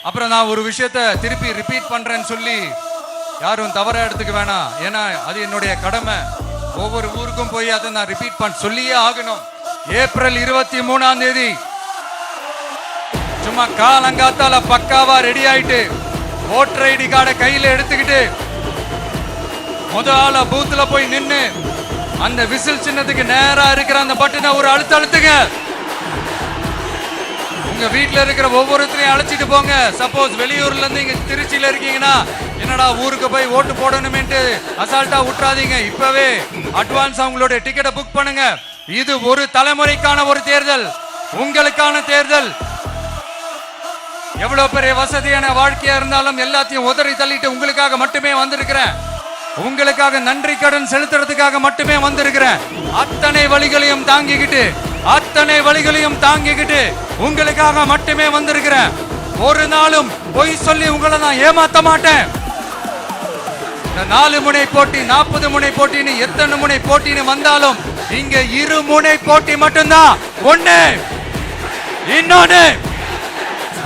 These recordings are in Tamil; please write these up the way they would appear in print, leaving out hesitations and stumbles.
அப்புறம் நான் ஒரு விஷயத்த திருப்பி ரிப்பீட் பண்றேன்னு சொல்லி யாரும் தவறா எடுத்துக்க வேணாம். ஏன்னா அது என்னுடைய கடமை. ஒவ்வொரு ஊருக்கும் போய் அதை நான் ரிப்பீட் பண்ண சொல்லியே ஆகணும். ஏப்ரல் 23ஆம் தேதி சும்மா காலங்காத்தால பக்காவா ரெடி ஆயிட்டு ஓட்டர் ஐடி கார்டை கையில எடுத்துக்கிட்டு முதல்ல பூத்துல போய் நின்னு அந்த விசில் சின்னத்துக்கு நேரா இருக்கிற அந்த பட்டனை ஒரு அழுத்துங்க. உங்க வீட்டுல இருக்கிற ஒவ்வொருத்தரையும் அழைச்சிட்டு போங்க. சப்போஸ் வெளியூர்ல இருந்து இங்க திருச்சியில இருக்கீங்கன்னா என்னடா ஊருக்கு போய் ஓட்டு போடணுமேட்டு அசால்ட்டா விட்டுறாதீங்க. இப்பவே அட்வான்ஸ் அவங்களுடைய டிக்கெட்டை புக் பண்ணுங்க. இது ஒரு தலைமுறைக்கான ஒரு தேர்தல், உங்களுக்கான தேர்தல். எவ்வளவு பெரிய வசதியான வாழ்க்கையா இருந்தாலும் எல்லாத்தையும் உதறி தள்ளிட்டு உங்களுக்காக மட்டுமே வந்திருக்கிறேன். உங்களுக்காக நன்றி கடன் செலுத்துறதுக்காக மட்டுமே வந்திருக்கிறேன். அத்தனை வழிகளையும் தாங்கிக்கிட்டு உங்களுக்காக மட்டுமே வந்திருக்கிறேன். ஒரு நாளும் பொய் சொல்லி உங்களை நான் ஏமாத்த மாட்டேன். 4 முனை போட்டி 40 முனை போட்டின்னு எத்தனை முனை போட்டின்னு வந்தாலும் இங்க 2 முனை போட்டி மட்டும்தான்.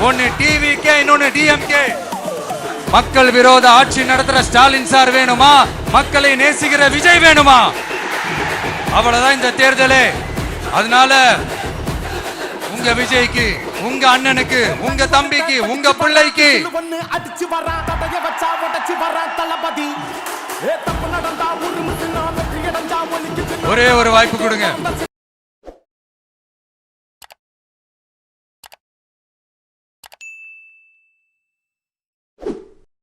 ஒன்னு டிவிகே, இன்னொன்னு டிஎம்கே. மக்கள் விரோத ஆட்சி நடத்துற ஸ்டாலின் சார் வேணுமா, மக்களை நேசிக்கிற விஜய் வேணுமா? அவ்வளவுதான் இந்த தேர்தலே. அதனால உங்க விஜய்க்கு, உங்க அண்ணனுக்கு, உங்க தம்பிக்கு, உங்க பிள்ளைக்கு ஒரே ஒரு வாய்ப்பு கொடுங்க.